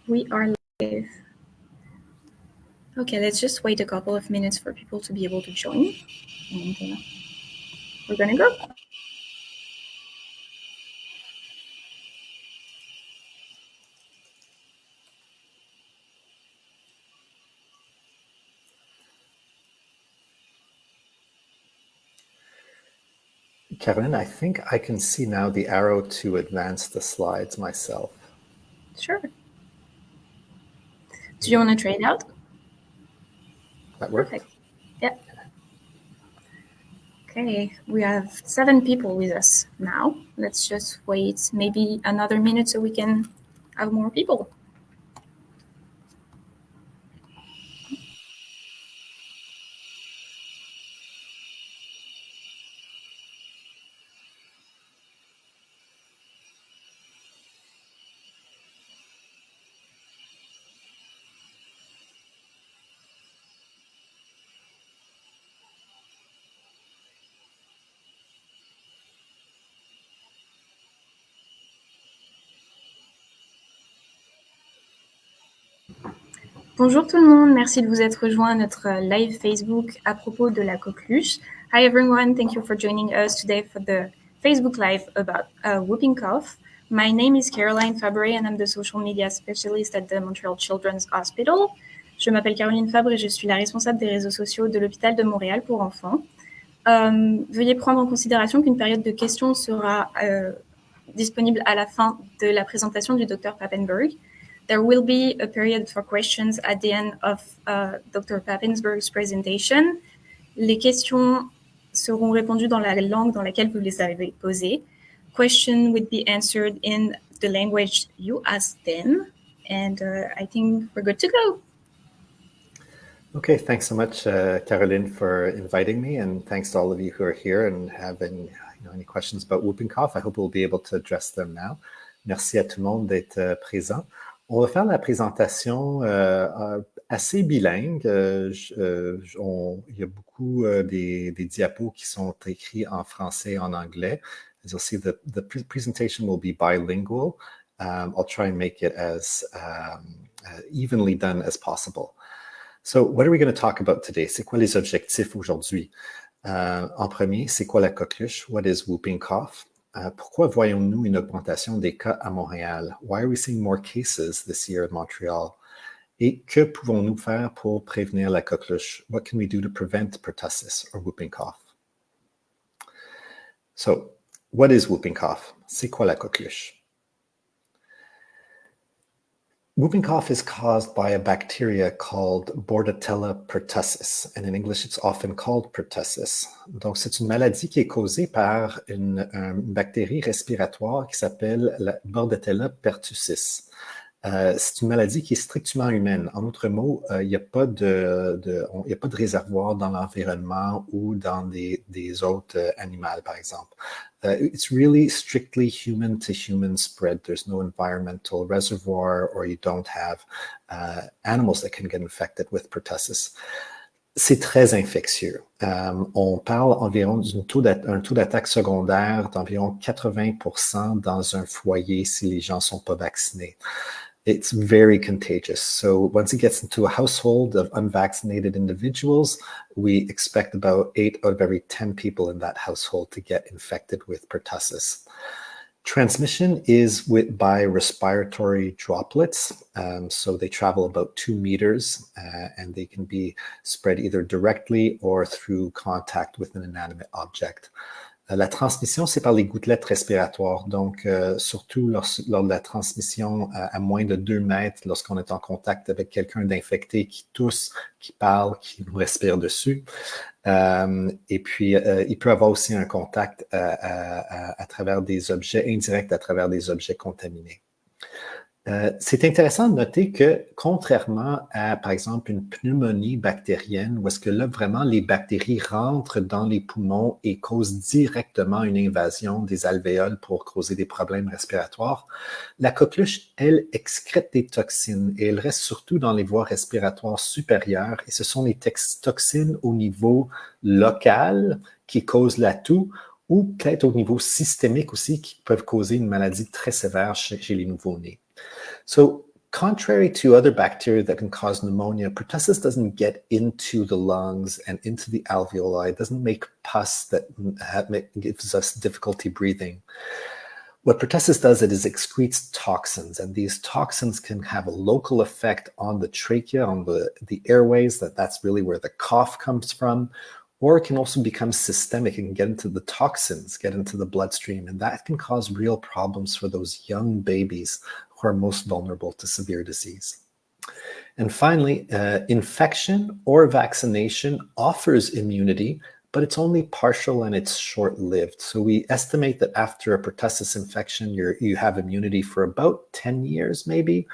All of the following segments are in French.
We are live. Okay, let's just wait a couple of minutes for people to be able to join. And we're gonna go. Caroline, I think I can see now the arrow to advance the slides myself. Sure. Do you want to try it out? That works? Perfect. Yeah. Okay, we have 7 people with us now. Let's just wait maybe another minute so we can have more people. Bonjour tout le monde, merci de vous être rejoint à notre live Facebook à propos de la coqueluche. Hi everyone, thank you for joining us today for the Facebook Live about whooping cough. My name is Caroline Fabre and I'm the social media specialist at the Montreal Children's Hospital. Je m'appelle Caroline Fabre et je suis la responsable des réseaux sociaux de l'hôpital de Montréal pour enfants. Veuillez prendre en considération qu'une période de questions sera disponible à la fin de la présentation du Dr Papenburg. There will be a period for questions at the end of Dr. Papenburg's presentation. Les questions seront répondues dans la langue dans laquelle vous les avez posées. Questions will be answered in the language you asked them. And I think we're good to go. Okay, thanks so much, Caroline, for inviting me, and thanks to all of you who are here and having any questions about whooping cough. I hope we'll be able to address them now. Merci à tout le monde d'être présent. On va faire la présentation assez bilingue. Il y a beaucoup des diapos qui sont écrits en français et en anglais. As you'll see, the presentation will be bilingual. I'll try and make it as evenly done as possible. So, what are we going to talk about today? C'est quoi les objectifs aujourd'hui? En premier, c'est quoi la coqueluche? What is whooping cough? Pourquoi voyons-nous une augmentation des cas à Montréal? Why are we seeing more cases this year in Montreal? Et que pouvons-nous faire pour prévenir la coqueluche? What can we do to prevent pertussis or whooping cough? So, what is whooping cough? C'est quoi la coqueluche? Whooping cough is caused by a bacteria called Bordetella pertussis, and in English it's often called pertussis. Donc c'est une maladie qui est causée par une bactérie respiratoire qui s'appelle la Bordetella pertussis. C'est une maladie qui est strictement humaine. En d'autres mots, il n'y a pas de réservoir dans l'environnement ou dans des hôtes animaux, par exemple. It's really strictly human-to-human spread. There's no environmental reservoir, or you don't have animals that can get infected with pertussis. C'est très infectieux. On parle environ d'un taux d'attaque secondaire d'environ 80% dans un foyer si les gens ne sont pas vaccinés. It's very contagious. So once it gets into a household of unvaccinated individuals, we expect about 8 out of every 10 people in that household to get infected with pertussis. Transmission is by respiratory droplets. So they travel about 2 meters and they can be spread either directly or through contact with an inanimate object. La transmission, c'est par les gouttelettes respiratoires. Donc, surtout lors de la transmission à moins de 2 mètres, lorsqu'on est en contact avec quelqu'un d'infecté qui tousse, qui parle, qui nous respire dessus. Et puis, il peut avoir aussi un contact à travers des objets indirects, à travers des objets contaminés. C'est intéressant de noter que, contrairement à, par exemple, une pneumonie bactérienne, où est-ce que là, vraiment, les bactéries rentrent dans les poumons et causent directement une invasion des alvéoles pour causer des problèmes respiratoires, la coqueluche, elle, excrète des toxines et elle reste surtout dans les voies respiratoires supérieures et ce sont les toxines au niveau local qui causent la toux ou peut-être au niveau systémique aussi qui peuvent causer une maladie très sévère chez les nouveau-nés. So, Contrary to other bacteria that can cause pneumonia, pertussis doesn't get into the lungs and into the alveoli. It doesn't make pus that gives us difficulty breathing. What pertussis does is it excretes toxins, and these toxins can have a local effect on the trachea, on the airways, that's really where the cough comes from, or it can also become systemic and get into the toxins, get into the bloodstream, and that can cause real problems for those young babies who are most vulnerable to severe disease. And finally, infection or vaccination offers immunity, but it's only partial and it's short-lived. So we estimate that after a pertussis infection, you have immunity for about 10 years, maybe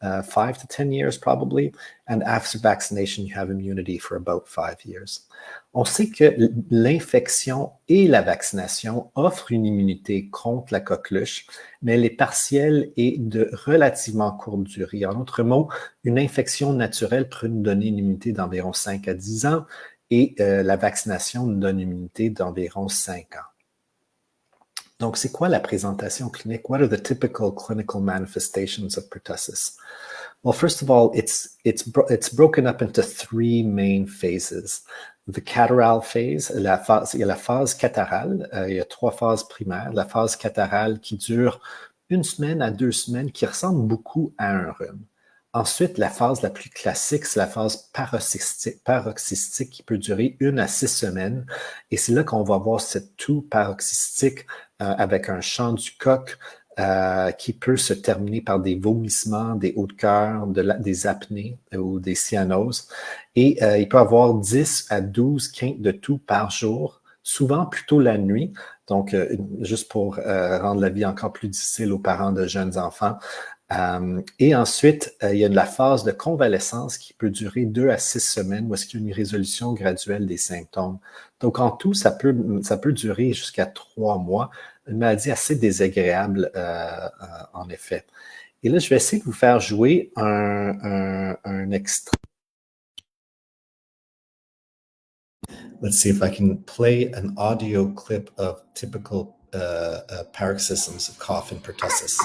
5 to 10 years probably. And after vaccination, you have immunity for about 5 years. On sait que l'infection et la vaccination offrent une immunité contre la coqueluche, mais elle est partielle et de relativement courte durée. En d'autres mots, une infection naturelle peut nous donner une immunité d'environ 5 à 10 ans, et la vaccination nous donne une immunité d'environ 5 ans. Donc, c'est quoi la présentation clinique? What are the typical clinical manifestations of pertussis? Well, first of all, it's broken up into 3 main phases. The catarrhal phase, il y a la phase catarrhale, il y a 3 phases primaires. La phase catarrhale qui dure 1 semaine à 2 semaines, qui ressemble beaucoup à un rhume. Ensuite, la phase la plus classique, c'est la phase paroxystique qui peut durer 1 à 6 semaines. Et c'est là qu'on va voir cette toux paroxystique avec un chant du coq qui peut se terminer par des vomissements, des hauts de cœur, des apnées ou des cyanoses. Et il peut y avoir 10 à 12 quintes de toux par jour, souvent plutôt la nuit. Donc, juste pour rendre la vie encore plus difficile aux parents de jeunes enfants. Et ensuite, il y a la phase de convalescence qui peut durer 2 à 6 semaines, où est-ce qu'il y a une résolution graduelle des symptômes. Donc, en tout, ça peut durer jusqu'à 3 mois. Une maladie assez désagréable, en effet. Et là, je vais essayer de vous faire jouer un extrait. Let's see if I can play an audio clip of typical paroxysms of cough and pertussis.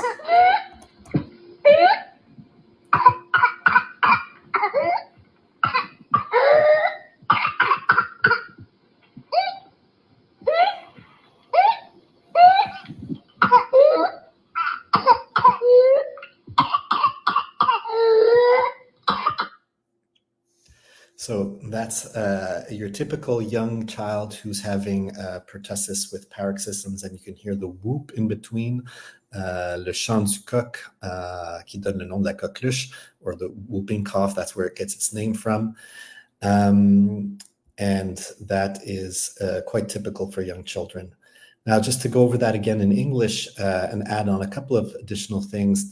So that's your typical young child who's having pertussis with paroxysms, and you can hear the whoop in between, le chant du coq, qui donne le nom de la coqueluche, or the whooping cough, that's where it gets its name from. And that is quite typical for young children. Now, just to go over that again in English and add on a couple of additional things,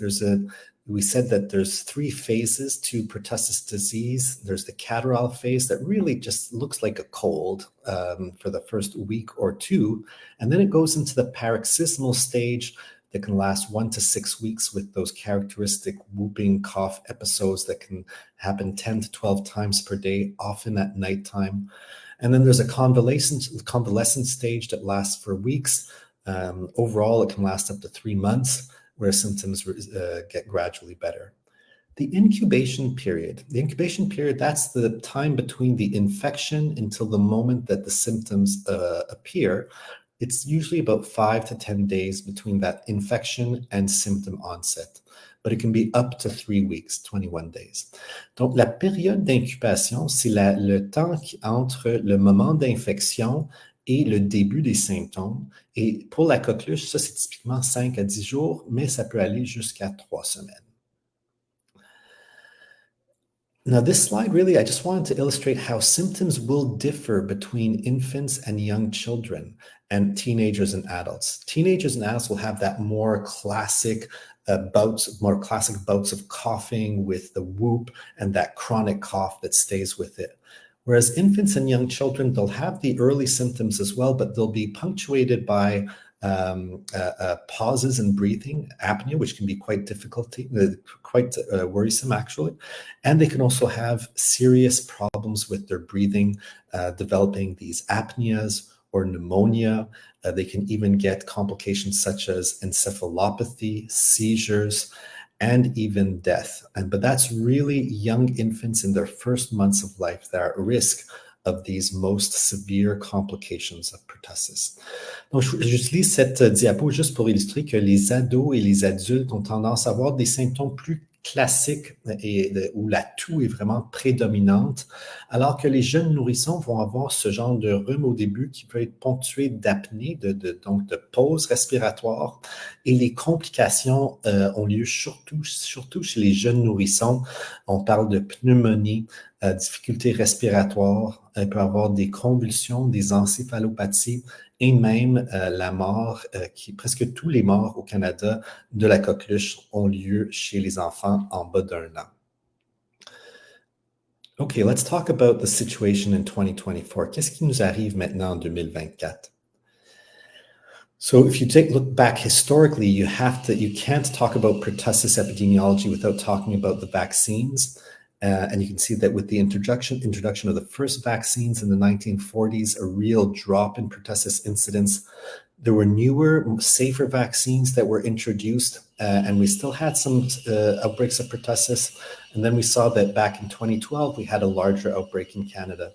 we said that there's 3 phases to pertussis disease. There's the catarrhal phase that really just looks like a cold for the first week or 2. And then it goes into the paroxysmal stage that can last 1 to 6 weeks with those characteristic whooping cough episodes that can happen 10 to 12 times per day, often at nighttime. And then there's a convalescent stage that lasts for weeks. Overall, it can last up to 3 months, where symptoms get gradually better. The incubation period, that's the time between the infection until the moment that the symptoms appear. It's usually about 5 to 10 days between that infection and symptom onset, but it can be up to 3 weeks, 21 days. Donc, la période d'incubation, c'est le temps entre le moment d'infection et le début des symptômes. Et pour la coqueluche, ça, c'est typiquement 5 à 10 jours, mais ça peut aller jusqu'à 3 semaines. Now, this slide, really, I just wanted to illustrate how symptoms will differ between infants and young children and teenagers and adults. Teenagers and adults will have that more classic bouts of coughing with the whoop and that chronic cough that stays with it. Whereas infants and young children, they'll have the early symptoms as well, but they'll be punctuated by pauses in breathing, apnea, which can be quite worrisome actually. And they can also have serious problems with their breathing, developing these apneas or pneumonia. They can even get complications such as encephalopathy, seizures, and even death. But that's really young infants in their first months of life that are at risk of these most severe complications of pertussis. Donc, j'utilise cette diapo juste pour illustrer que les ados et les adultes ont tendance à avoir des symptômes plus classiques où la toux est vraiment prédominante, alors que les jeunes nourrissons vont avoir ce genre de rhume au début qui peut être ponctué d'apnée, donc de pause respiratoire, et les complications ont lieu surtout chez les jeunes nourrissons. On parle de pneumonie, difficultés respiratoires, il peut avoir des convulsions, des encéphalopathies, et même la mort, presque tous les morts au Canada de la coqueluche ont lieu chez les enfants en bas d'1 an. Okay, let's talk about the situation in 2024. Qu'est-ce qui nous arrive maintenant en 2024? So if you look back historically, you can't talk about pertussis epidemiology without talking about the vaccines. And you can see that with the introduction of the first vaccines in the 1940s, a real drop in pertussis incidence. There were newer, safer vaccines that were introduced, and we still had some outbreaks of pertussis. And then we saw that back in 2012, we had a larger outbreak in Canada.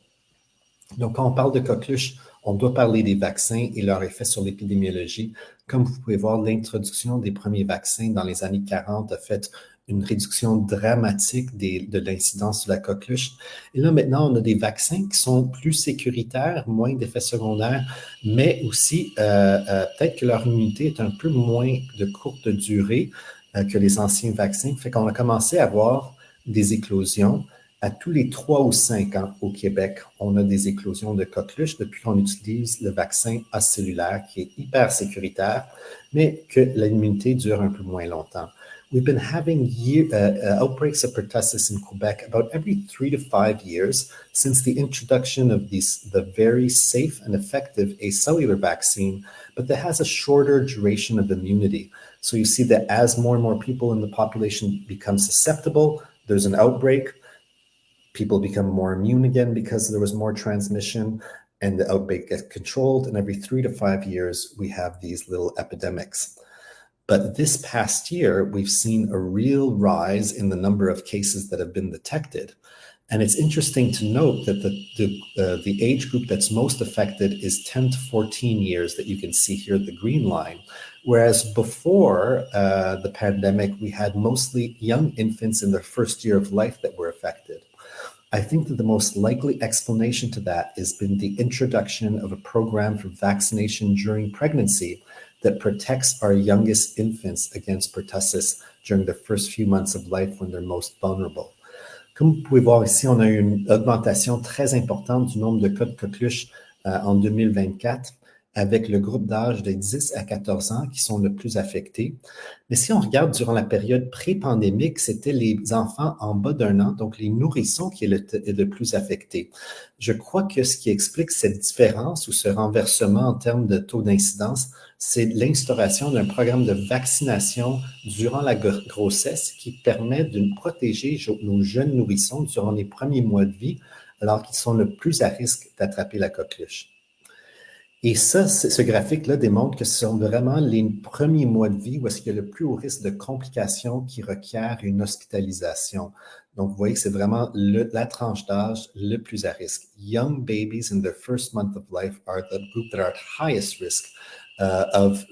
Donc, quand on parle de coqueluche, on doit parler des vaccins et leur effet sur l'épidémiologie. Comme vous pouvez voir, l'introduction des premiers vaccins dans les années 40 a fait une réduction dramatique de l'incidence de la coqueluche. Et là, maintenant, on a des vaccins qui sont plus sécuritaires, moins d'effets secondaires, mais aussi, peut-être que leur immunité est un peu moins de courte durée que les anciens vaccins. Fait qu'on a commencé à voir des éclosions. À tous les 3 ou 5 ans au Québec, on a des éclosions de coqueluche depuis qu'on utilise le vaccin acellulaire qui est hyper sécuritaire, mais que l'immunité dure un peu moins longtemps. We've been having outbreaks of pertussis in Quebec about every 3 to 5 years since the introduction of the very safe and effective acellular vaccine, but that has a shorter duration of immunity. So you see that as more and more people in the population become susceptible, there's an outbreak, people become more immune again because there was more transmission, and the outbreak gets controlled, and every 3 to 5 years, we have these little epidemics. But this past year, we've seen a real rise in the number of cases that have been detected. And it's interesting to note that the age group that's most affected is 10 to 14 years that you can see here, the green line. Whereas before the pandemic, we had mostly young infants in their first year of life that were affected. I think that the most likely explanation to that has been the introduction of a program for vaccination during pregnancy that protects our youngest infants against pertussis during the first few months of life when they're most vulnerable. Comme vous pouvez voir ici, on a eu une augmentation très importante du nombre de cas de coqueluche en 2024, avec le groupe d'âge de 10 à 14 ans qui sont le plus affectés. Mais si on regarde durant la période pré-pandémique, c'était les enfants en bas d'1 an, donc les nourrissons qui est le plus affecté. Je crois que ce qui explique cette différence ou ce renversement en termes de taux d'incidence, c'est l'instauration d'un programme de vaccination durant la grossesse qui permet de protéger nos jeunes nourrissons durant les premiers mois de vie, alors qu'ils sont le plus à risque d'attraper la coqueluche. Et ça, ce graphique-là démontre que ce sont vraiment les premiers mois de vie où est-ce qu'il y a le plus haut risque de complications qui requièrent une hospitalisation. Donc, vous voyez que c'est vraiment la tranche d'âge le plus à risque. Young babies in their first month of life are the group that are at highest risk of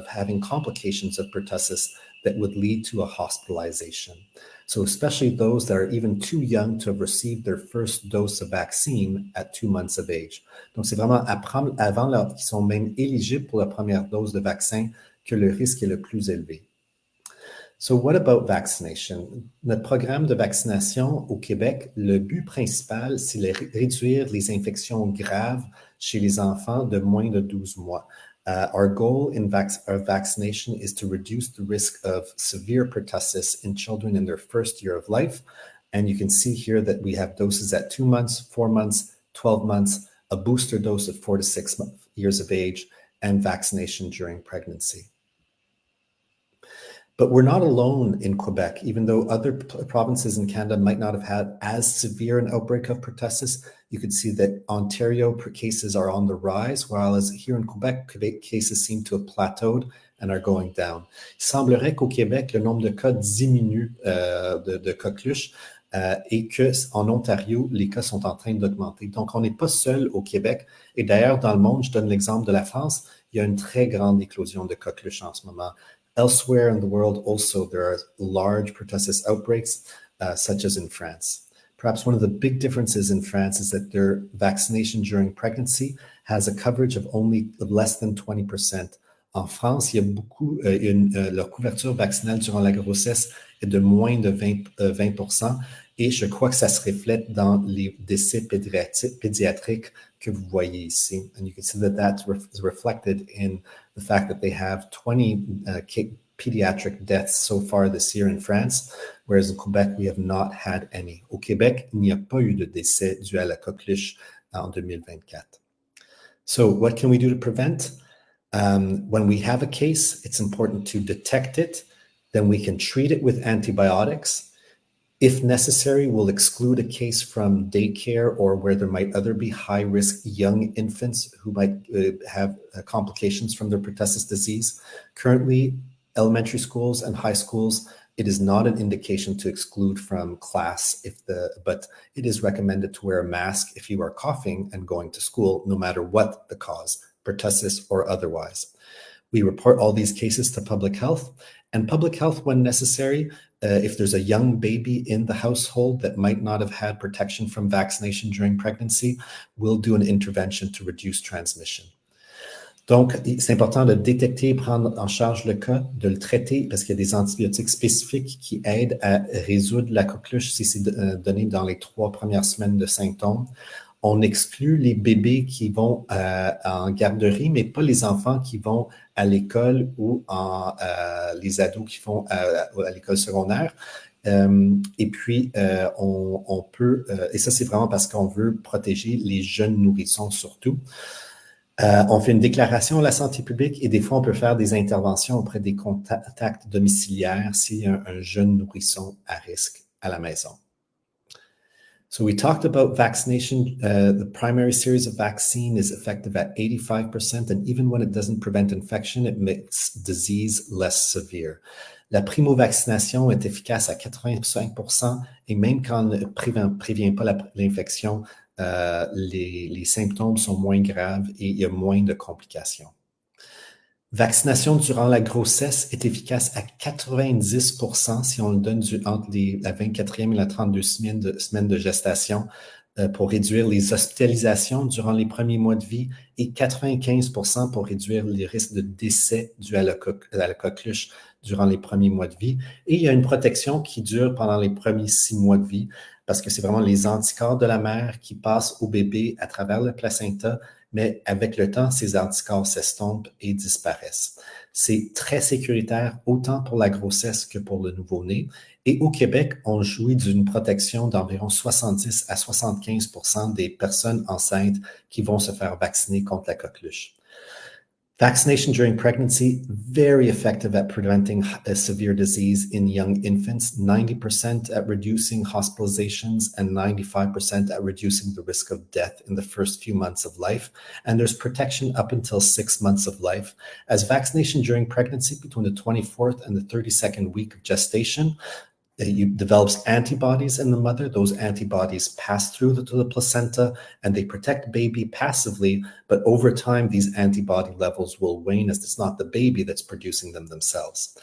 having complications of pertussis that would lead to a hospitalization. So especially those that are even too young to have received their first dose of vaccine at 2 months of age. Donc, c'est vraiment avant qu'ils sont même éligibles pour la première dose de vaccin que le risque est le plus élevé. So what about vaccination? Notre programme de vaccination au Québec, le but principal, c'est de réduire les infections graves chez les enfants de moins de 12 mois. Our goal in our vaccination is to reduce the risk of severe pertussis in children in their first year of life. And you can see here that we have doses at 2 months, 4 months, 12 months, a booster dose at 4 to 6 years of age, and vaccination during pregnancy. But we're not alone in Quebec, even though other provinces in Canada might not have had as severe an outbreak of pertussis. you could see that Ontario cases are on the rise, whereas here in Quebec, cases seem to have plateaued and are going down. Il semblerait qu'au Québec, le nombre de cas diminue de coqueluche et qu'en Ontario, les cas sont en train d'augmenter. Donc, on n'est pas seul au Québec. Et d'ailleurs, dans le monde, je donne l'exemple de la France, il y a une très grande éclosion de coqueluche en ce moment. Elsewhere in the world also, there are large pertussis outbreaks, such as in France. Perhaps one of the big differences in France is that their vaccination during pregnancy has a coverage of only less than 20%. En France, il y a beaucoup, leur couverture vaccinale durant la grossesse est de moins de 20%, et je crois que ça se reflète dans les décès pédiatriques que vous voyez ici. And you can see that that is reflected in the fact that they have 20 pediatric deaths so far this year in France, whereas in Quebec, we have not had any. Au Québec, il n'y a pas eu de décès dû à la coqueluche en 2024. So what can we do to prevent? When we have a case, it's important to detect it. Then we can treat it with antibiotics. If necessary, we'll exclude a case from daycare or where there might other be high-risk young infants who might have complications from their pertussis disease. Currently, elementary schools and high schools, it is not an indication to exclude from class, but it is recommended to wear a mask if you are coughing and going to school, no matter what the cause, pertussis or otherwise. We report all these cases to public health, and public health, when necessary, if there's a young baby in the household that might not have had protection from vaccination during pregnancy, will do an intervention to reduce transmission. Donc, c'est important de détecter, prendre en charge le cas, de le traiter, parce qu'il y a des antibiotiques spécifiques qui aident à résoudre la coqueluche si c'est donné dans les 3 premières semaines de symptômes. On exclut les bébés qui vont en garderie, mais pas les enfants qui vont à l'école ou les ados qui vont à l'école secondaire. Et puis, on peut, et ça c'est vraiment parce qu'on veut protéger les jeunes nourrissons surtout. On fait une déclaration à la santé publique et des fois, on peut faire des interventions auprès des contacts domiciliaires s'il y a un jeune nourrisson à risque à la maison. So we talked about vaccination. The primary series of vaccine is effective at 85%, and even when it doesn't prevent infection, it makes disease less severe. La primo-vaccination est efficace à 85%, et même quand elle ne prévient pas l'infection, les symptômes sont moins graves et il y a moins de complications. Vaccination durant la grossesse est efficace à 90% si on le donne entre la 24e et la 32e semaine de gestation pour réduire les hospitalisations durant les premiers mois de vie et 95% pour réduire les risques de décès dus à la coqueluche durant les premiers mois de vie. Et il y a une protection qui dure pendant les premiers 6 mois de vie parce que c'est vraiment les anticorps de la mère qui passent au bébé à travers le placenta, mais avec le temps, ces anticorps s'estompent et disparaissent. C'est très sécuritaire, autant pour la grossesse que pour le nouveau-né. Et au Québec, on jouit d'une protection d'environ 70 à 75% des personnes enceintes qui vont se faire vacciner contre la coqueluche. Vaccination during pregnancy, very effective at preventing a severe disease in young infants, 90% at reducing hospitalizations and 95% at reducing the risk of death in the first few months of life. And there's protection up until 6 months of life. As vaccination during pregnancy, between the 24th and the 32nd week of gestation, it develops antibodies in the mother. Those antibodies pass through to the placenta and they protect baby passively, but over time, these antibody levels will wane as it's not the baby that's producing them themselves.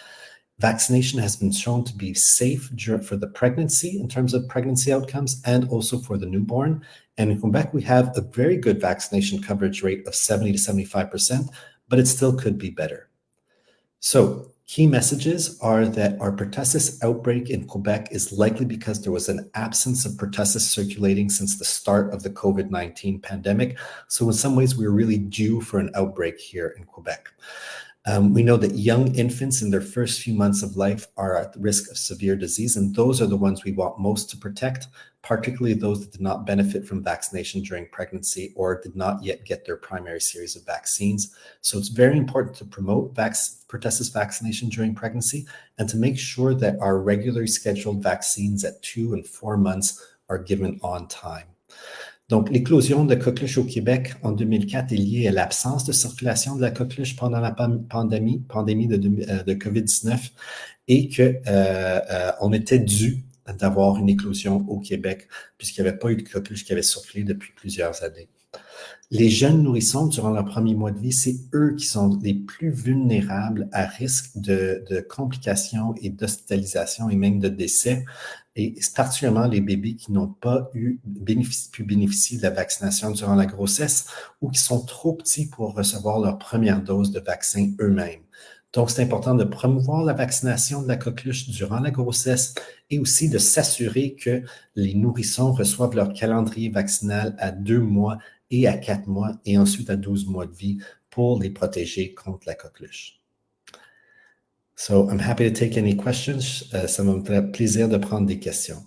Vaccination has been shown to be safe for the pregnancy in terms of pregnancy outcomes and also for the newborn. And in Quebec, we have a very good vaccination coverage rate of 70 to 75%, but it still could be better. So, key messages are that our pertussis outbreak in Quebec is likely because there was an absence of pertussis circulating since the start of the COVID-19 pandemic. So in some ways, we're really due for an outbreak here in Quebec. We know that young infants in their first few months of life are at risk of severe disease, and those are the ones we want most to protect, particularly those that did not benefit from vaccination during pregnancy or did not yet get their primary series of vaccines. So it's very important to promote pertussis vaccination during pregnancy and to make sure that our regularly scheduled vaccines at 2 and 4 months are given on time. Donc, l'éclosion de coqueluche au Québec en 2004 est liée à l'absence de circulation de la coqueluche pendant la pandémie de COVID-19 et qu'on était dû d'avoir une éclosion au Québec puisqu'il n'y avait pas eu de coqueluche qui avait circulé depuis plusieurs années. Les jeunes nourrissons, durant leur premier mois de vie, c'est eux qui sont les plus vulnérables à risque de complications et d'hospitalisation et même de décès. Et c'est particulièrement les bébés qui n'ont pas pu bénéficier de la vaccination durant la grossesse ou qui sont trop petits pour recevoir leur première dose de vaccin eux-mêmes. Donc, c'est important de promouvoir la vaccination de la coqueluche durant la grossesse et aussi de s'assurer que les nourrissons reçoivent leur calendrier vaccinal à 2 mois et à 4 mois et ensuite à 12 mois de vie pour les protéger contre la coqueluche. So, I'm happy to take any questions. Ça me fait plaisir de prendre des questions.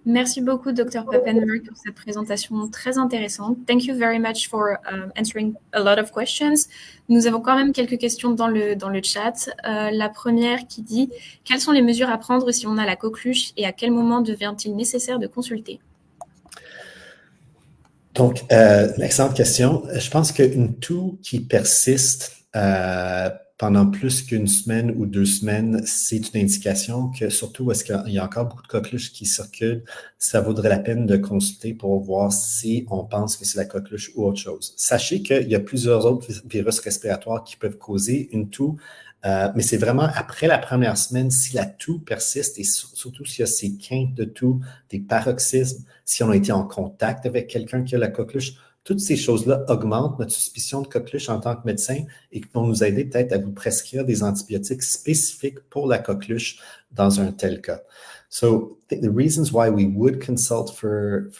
Merci beaucoup, Dr Papenburg, pour cette présentation très intéressante. Thank you very much for answering a lot of questions. Nous avons quand même quelques questions dans le chat. La première qui dit « Quelles sont les mesures à prendre si on a la coqueluche et à quel moment devient-il nécessaire de consulter ?» Donc, excellente question. Je pense qu'une toux qui persiste pendant plus qu'une semaine ou 2 semaines, c'est une indication que, surtout est-ce qu'il y a encore beaucoup de coqueluches qui circulent, ça vaudrait la peine de consulter pour voir si on pense que c'est la coqueluche ou autre chose. Sachez qu'il y a plusieurs autres virus respiratoires qui peuvent causer une toux, mais c'est vraiment après la première semaine, si la toux persiste et surtout s'il y a ces quintes de toux, des paroxysmes, si on a été en contact avec quelqu'un qui a la coqueluche, toutes ces choses-là augmentent notre suspicion de coqueluche en tant que médecin et qui vont nous aider peut-être à vous prescrire des antibiotiques spécifiques pour la coqueluche dans un tel cas. So the reasons why we would consult for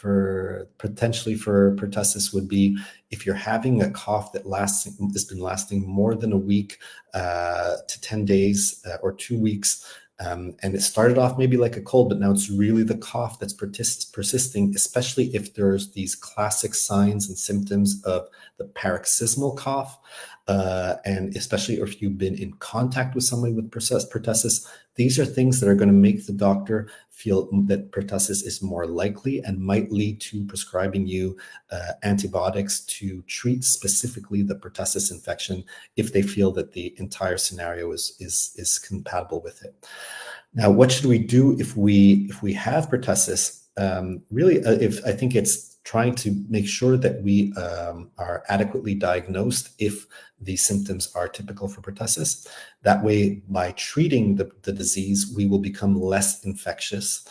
potentially for pertussis would be if you're having a cough that has been lasting more than a week to 10 days or 2 weeks, and it started off maybe like a cold, but now it's really the cough that's persisting, especially if there's these classic signs and symptoms of the paroxysmal cough, and especially if you've been in contact with somebody with pertussis. These are things that are going to make the doctor feel that pertussis is more likely and might lead to prescribing you antibiotics to treat specifically the pertussis infection if they feel that the entire scenario is compatible with it. Now, what should we do if we have pertussis? Really, I think it's trying to make sure that we are adequately diagnosed if the symptoms are typical for pertussis. That way, by treating the disease, we will become less infectious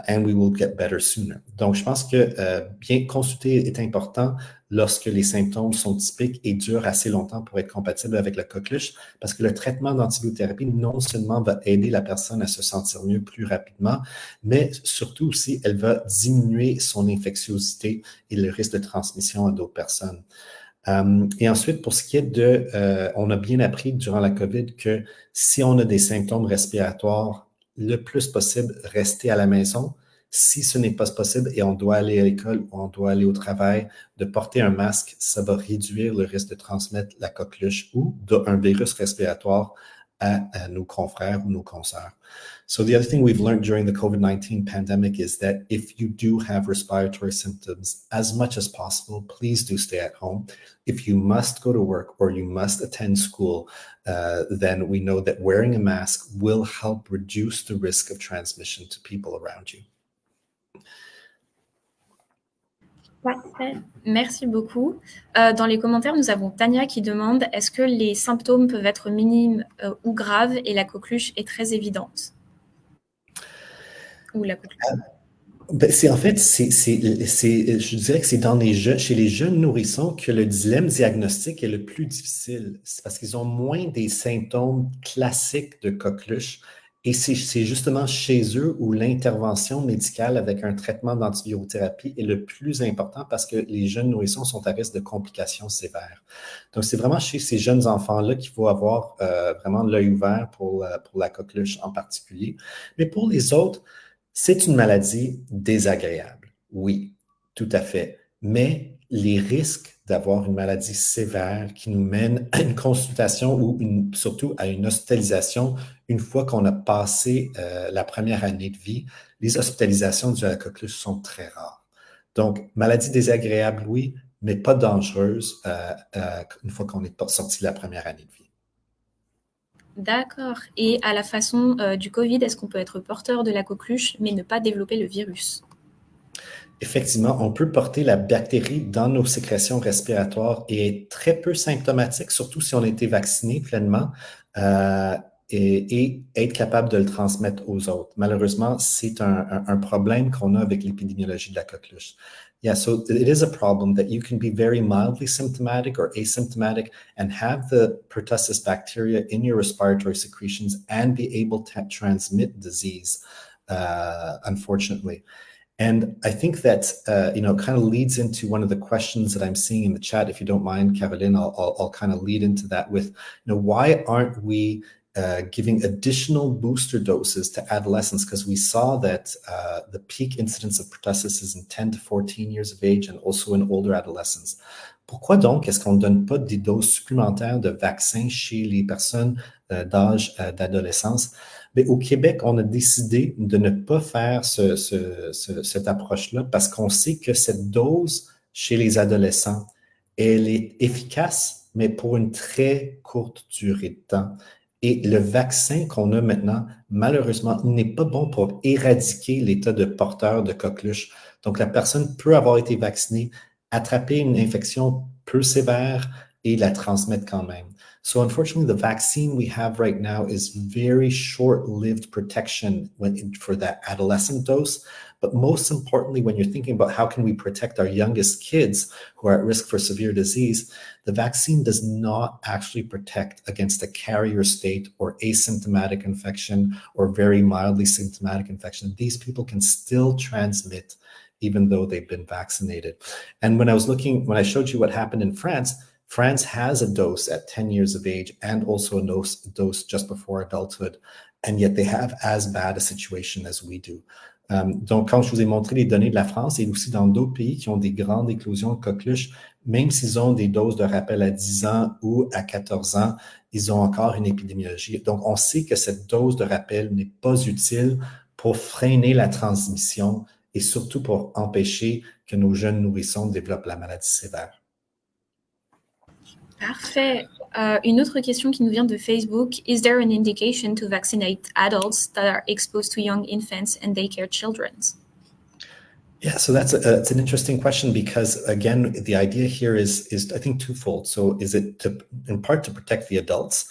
and we will get better sooner. Donc, je pense que bien consulter est important lorsque les symptômes sont typiques et durent assez longtemps pour être compatibles avec la coqueluche, parce que le traitement d'antibiothérapie non seulement va aider la personne à se sentir mieux plus rapidement, mais surtout aussi, elle va diminuer son infectiosité et le risque de transmission à d'autres personnes. Et ensuite, pour ce qui est on a bien appris durant la COVID que si on a des symptômes respiratoires, le plus possible, rester à la maison. Si ce n'est pas possible et on doit aller à l'école ou on doit aller au travail, de porter un masque, ça va réduire le risque de transmettre la coqueluche ou un virus respiratoire à nos confrères ou nos consoeurs. So the other thing we've learned during the COVID-19 pandemic is that if you do have respiratory symptoms, as much as possible, please do stay at home. If you must go to work or you must attend school, then we know that wearing a mask will help reduce the risk of transmission to people around you. Parfait. Merci beaucoup. Dans les commentaires, nous avons Tania qui demande « Est-ce que les symptômes peuvent être minimes ou graves et la coqueluche est très évidente ?» Ou la coqueluche. Ben, je dirais que c'est chez les jeunes nourrissons que le dilemme diagnostique est le plus difficile. C'est parce qu'ils ont moins des symptômes classiques de coqueluche. Et c'est justement chez eux où l'intervention médicale avec un traitement d'antibiothérapie est le plus important parce que les jeunes nourrissons sont à risque de complications sévères. Donc, c'est vraiment chez ces jeunes enfants-là qu'il faut avoir vraiment l'œil ouvert pour la coqueluche en particulier. Mais pour les autres, c'est une maladie désagréable. Oui, tout à fait. Mais les risques d'avoir une maladie sévère qui nous mène à une consultation ou surtout à une hospitalisation une fois qu'on a passé la première année de vie, les hospitalisations dues à la coqueluche sont très rares. Donc, maladie désagréable, oui, mais pas dangereuse une fois qu'on est sorti de la première année de vie. D'accord. Et à la façon du Covid, est-ce qu'on peut être porteur de la coqueluche mais ne pas développer le virus? Effectivement, on peut porter la bactérie dans nos sécrétions respiratoires et être très peu symptomatique, surtout si on a été vacciné pleinement et être capable de le transmettre aux autres. Malheureusement, c'est un problème qu'on a avec l'épidémiologie de la coqueluche. Yeah, so it is a problem that you can be very mildly symptomatic or asymptomatic and have the pertussis bacteria in your respiratory secretions and be able to transmit disease, unfortunately. And I think that, kind of leads into one of the questions that I'm seeing in the chat. If you don't mind, Caroline, I'll kind of lead into that with, why aren't we giving additional booster doses to adolescents? Because we saw that the peak incidence of pertussis is in 10 to 14 years of age and also in older adolescents. Pourquoi donc est-ce qu'on ne donne pas des doses supplémentaires de vaccins chez les personnes d'âge d'adolescence? Mais au Québec, on a décidé de ne pas faire cette approche-là parce qu'on sait que cette dose chez les adolescents, elle est efficace, mais pour une très courte durée de temps. Et le vaccin qu'on a maintenant, malheureusement, il n'est pas bon pour éradiquer l'état de porteur de coqueluche. Donc, la personne peut avoir été vaccinée, attraper une infection peu sévère et la transmettre quand même. So unfortunately, the vaccine we have right now is very short-lived protection for that adolescent dose. But most importantly, when you're thinking about how can we protect our youngest kids who are at risk for severe disease, the vaccine does not actually protect against a carrier state or asymptomatic infection or very mildly symptomatic infection. These people can still transmit even though they've been vaccinated. And when I showed you what happened in France, France has a dose at 10 years of age and also a dose just before adulthood, and yet they have as bad a situation as we do. Donc, quand je vous ai montré les données de la France et aussi dans d'autres pays qui ont des grandes éclosions de coqueluches, même s'ils ont des doses de rappel à 10 ans ou à 14 ans, ils ont encore une épidémiologie. Donc, on sait que cette dose de rappel n'est pas utile pour freiner la transmission et surtout pour empêcher que nos jeunes nourrissons développent la maladie sévère. Parfait. Une autre question qui nous vient de Facebook. Is there an indication to vaccinate adults that are exposed to young infants and daycare children? Yeah, so it's an interesting question because, again, the idea here is I think twofold. So is it in part to protect the adults?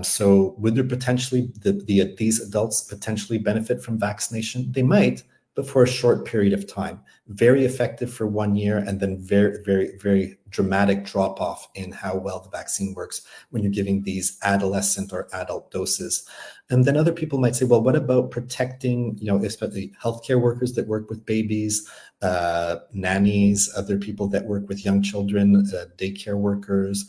So would there potentially these adults potentially benefit from vaccination? They might, but for a short period of time. Very effective for 1 year and then very, very, very dramatic drop off in how well the vaccine works when you're giving these adolescent or adult doses. And then other people might say, well, what about protecting, especially healthcare workers that work with babies, nannies, other people that work with young children, daycare workers,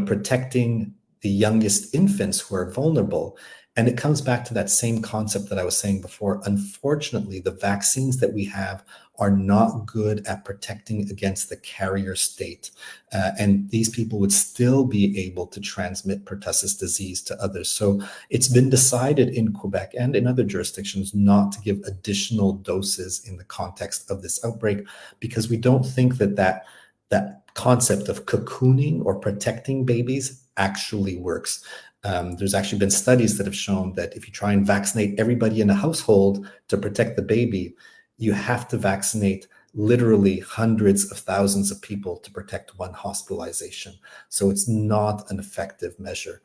protecting the youngest infants who are vulnerable. And it comes back to that same concept that I was saying before. Unfortunately, the vaccines that we have are not good at protecting against the carrier state. And these people would still be able to transmit pertussis disease to others. So it's been decided in Quebec and in other jurisdictions not to give additional doses in the context of this outbreak because we don't think that concept of cocooning or protecting babies actually works. There's actually been studies that have shown that if you try and vaccinate everybody in a household to protect the baby, you have to vaccinate literally hundreds of thousands of people to protect one hospitalization. So it's not an effective measure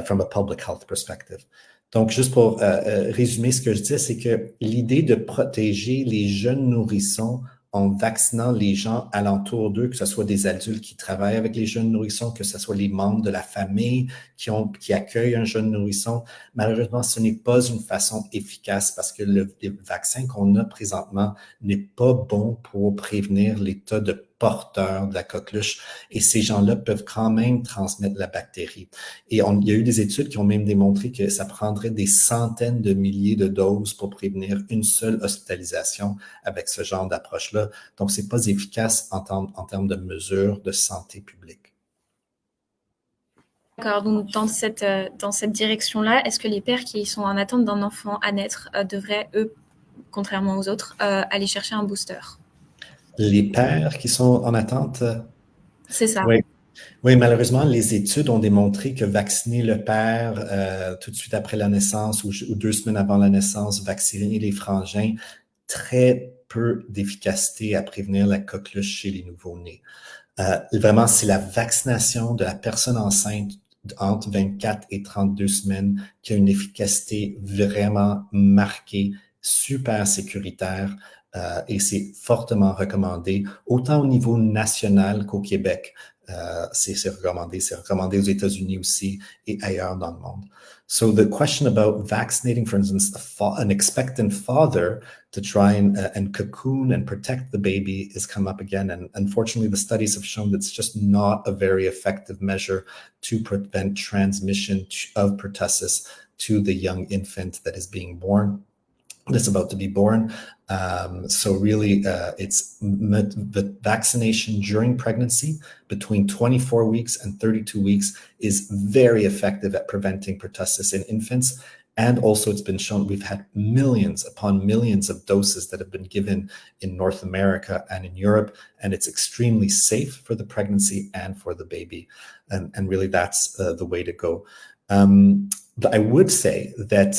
from a public health perspective. Donc, juste pour résumer ce que je dis, c'est que l'idée de protéger les jeunes nourrissons en vaccinant les gens alentour d'eux, que ce soit des adultes qui travaillent avec les jeunes nourrissons, que ce soit les membres de la famille qui accueillent un jeune nourrisson. Malheureusement, ce n'est pas une façon efficace parce que le vaccin qu'on a présentement n'est pas bon pour prévenir l'état de porteur de la coqueluche et ces gens-là peuvent quand même transmettre la bactérie. Et il y a eu des études qui ont même démontré que ça prendrait des centaines de milliers de doses pour prévenir une seule hospitalisation avec ce genre d'approche-là. Donc, c'est pas efficace en termes de mesures de santé publique. D'accord, donc dans cette direction-là, est-ce que les pères qui sont en attente d'un enfant à naître devraient, eux, contrairement aux autres, aller chercher un booster? Les pères qui sont en attente? C'est ça. Oui. Oui, malheureusement, les études ont démontré que vacciner le père tout de suite après la naissance ou 2 semaines avant la naissance, vacciner les frangins, très peu d'efficacité à prévenir la coqueluche chez les nouveau-nés. Vraiment, c'est la vaccination de la personne enceinte entre 24 et 32 semaines qui a une efficacité vraiment marquée, super sécuritaire, et c'est fortement recommandé, autant au niveau national qu'au Québec. C'est recommandé aux États-Unis aussi et ailleurs dans le monde. So the question about vaccinating, for instance, an expectant father to try and cocoon and protect the baby has come up again. And unfortunately, the studies have shown that it's just not a very effective measure to prevent transmission of pertussis to the young infant that is being born, that's about to be born. So really, it's the vaccination during pregnancy between 24 weeks and 32 weeks is very effective at preventing pertussis in infants. And also it's been shown, we've had millions upon millions of doses that have been given in North America and in Europe, and it's extremely safe for the pregnancy and for the baby. And really that's the way to go. But I would say that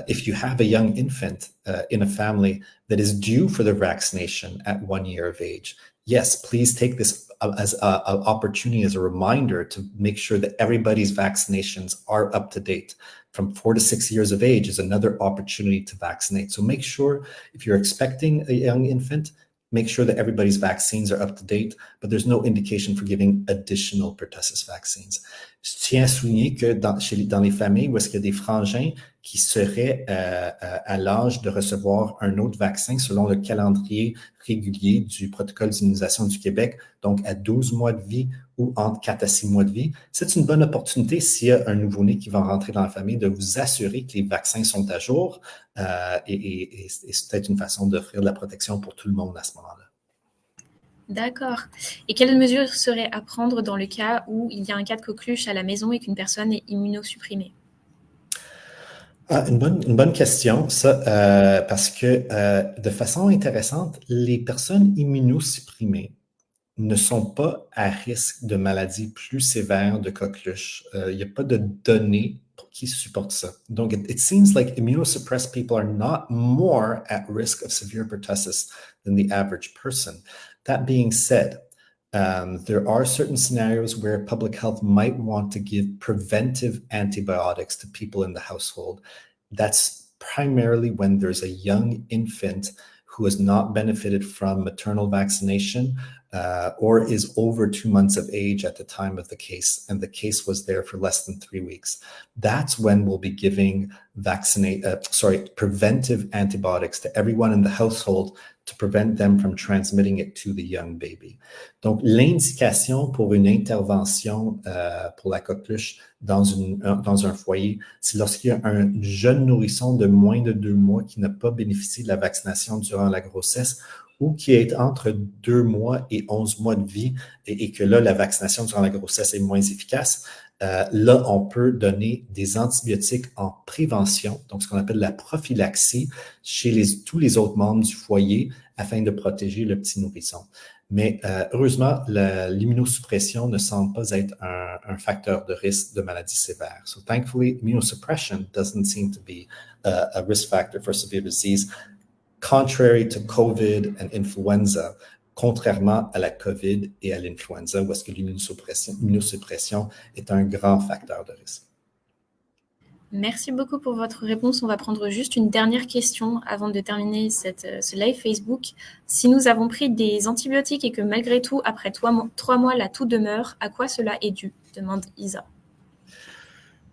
if you have a young infant in a family that is due for their vaccination at 1 year of age, yes, please take this as an opportunity, as a reminder to make sure that everybody's vaccinations are up to date. From 4 to 6 years of age is another opportunity to vaccinate. So make sure if you're expecting a young infant, make sure that everybody's vaccines are up to date, but there's no indication for giving additional pertussis vaccines. Je tiens à souligner que dans les familles où est-ce qu'il y a des frangins qui seraient à l'âge de recevoir un autre vaccin selon le calendrier régulier du protocole d'immunisation du Québec, donc à 12 mois de vie ou entre 4 à 6 mois de vie, c'est une bonne opportunité s'il y a un nouveau-né qui va rentrer dans la famille de vous assurer que les vaccins sont à jour et c'est peut-être une façon d'offrir de la protection pour tout le monde à ce moment-là. D'accord. Et quelles mesures seraient à prendre dans le cas où il y a un cas de coqueluche à la maison et qu'une personne est immunosupprimée? Une bonne question, ça, parce que de façon intéressante, les personnes immunosupprimées ne sont pas à risque de maladies plus sévères de coqueluche. Il n'y a pas de données qui supportent ça. Donc, it seems like immunosuppressed people are not more at risk of severe pertussis than the average person. That being said, there are certain scenarios where public health might want to give preventive antibiotics to people in the household. That's primarily when there's a young infant who has not benefited from maternal vaccination or is over 2 months of age at the time of the case, and the case was there for less than 3 weeks. That's when we'll be giving preventive antibiotics to everyone in the household to prevent them from transmitting it to the young baby. Donc, l'indication pour une intervention pour la coqueluche dans un foyer, c'est lorsqu'il y a un jeune nourrisson de moins de 2 mois qui n'a pas bénéficié de la vaccination durant la grossesse ou qui est entre 2 mois et 11 mois de vie et que là, la vaccination durant la grossesse est moins efficace. Là, on peut donner des antibiotiques en prévention, donc ce qu'on appelle la prophylaxie, chez tous les autres membres du foyer afin de protéger le petit nourrisson. Mais heureusement, l'immunosuppression ne semble pas être un facteur de risque de maladie sévère. So thankfully, immunosuppression doesn't seem to be a risk factor for severe disease, contrary to COVID and influenza, contrairement à la COVID et à l'influenza, où est-ce que l'immunosuppression est un grand facteur de risque. Merci beaucoup pour votre réponse. On va prendre juste une dernière question avant de terminer ce live Facebook. Si nous avons pris des antibiotiques et que malgré tout, après 3 mois, la toux demeure, à quoi cela est dû? Demande Isa.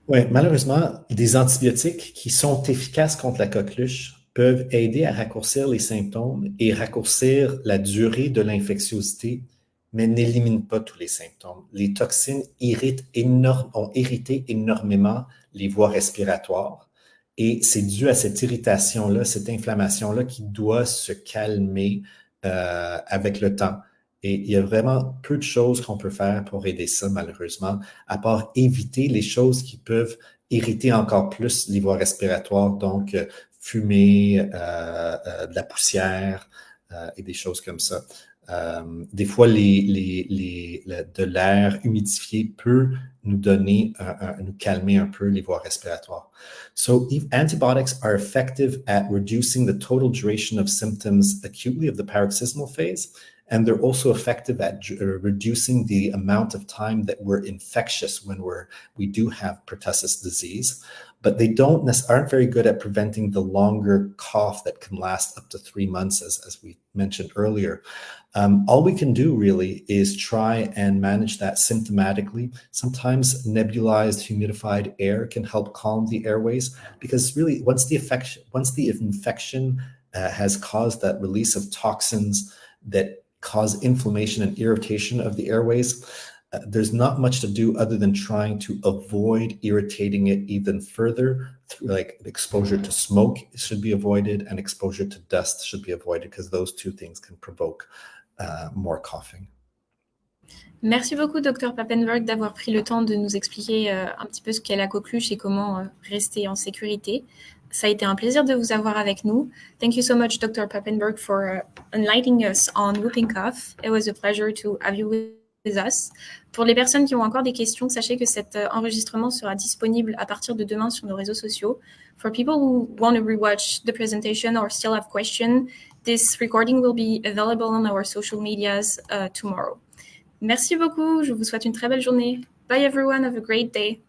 Oui, malheureusement, des antibiotiques qui sont efficaces contre la coqueluche peuvent aider à raccourcir les symptômes et raccourcir la durée de l'infectiosité, mais n'éliminent pas tous les symptômes. Les toxines ont irrité énormément les voies respiratoires et c'est dû à cette irritation-là, cette inflammation-là qui doit se calmer avec le temps. Et il y a vraiment peu de choses qu'on peut faire pour aider ça, malheureusement, à part éviter les choses qui peuvent irriter encore plus les voies respiratoires, donc fumer, de la poussière, et des choses comme ça. Des fois, de l'air humidifié peut nous donner, nous calmer un peu les voies respiratoires. So if antibiotics are effective at reducing the total duration of symptoms acutely of the paroxysmal phase, and they're also effective at reducing the amount of time that we're infectious when we do have pertussis disease, but they aren't very good at preventing the longer cough that can last up to 3 months, as we mentioned earlier. All we can do really is try and manage that symptomatically. Sometimes nebulized humidified air can help calm the airways, because really once the infection has caused that release of toxins that cause inflammation and irritation of the airways, there's not much to do other than trying to avoid irritating it even further. Like exposure to smoke should be avoided, and exposure to dust should be avoided, because those two things can provoke more coughing. Merci beaucoup, Dr Papenburg, d'avoir pris le temps de nous expliquer un petit peu ce qu'est la coqueluche et comment rester en sécurité. Ça a été un plaisir de vous avoir avec nous. Thank you so much, Dr Papenburg, for enlightening us on whooping cough. It was a pleasure to have you with us. Pour les personnes qui ont encore des questions, sachez que cet enregistrement sera disponible à partir de demain sur nos réseaux sociaux. For people who want to rewatch the presentation or still have questions, this recording will be available on our social medias tomorrow. Merci beaucoup, je vous souhaite une très belle journée. Bye everyone, have a great day.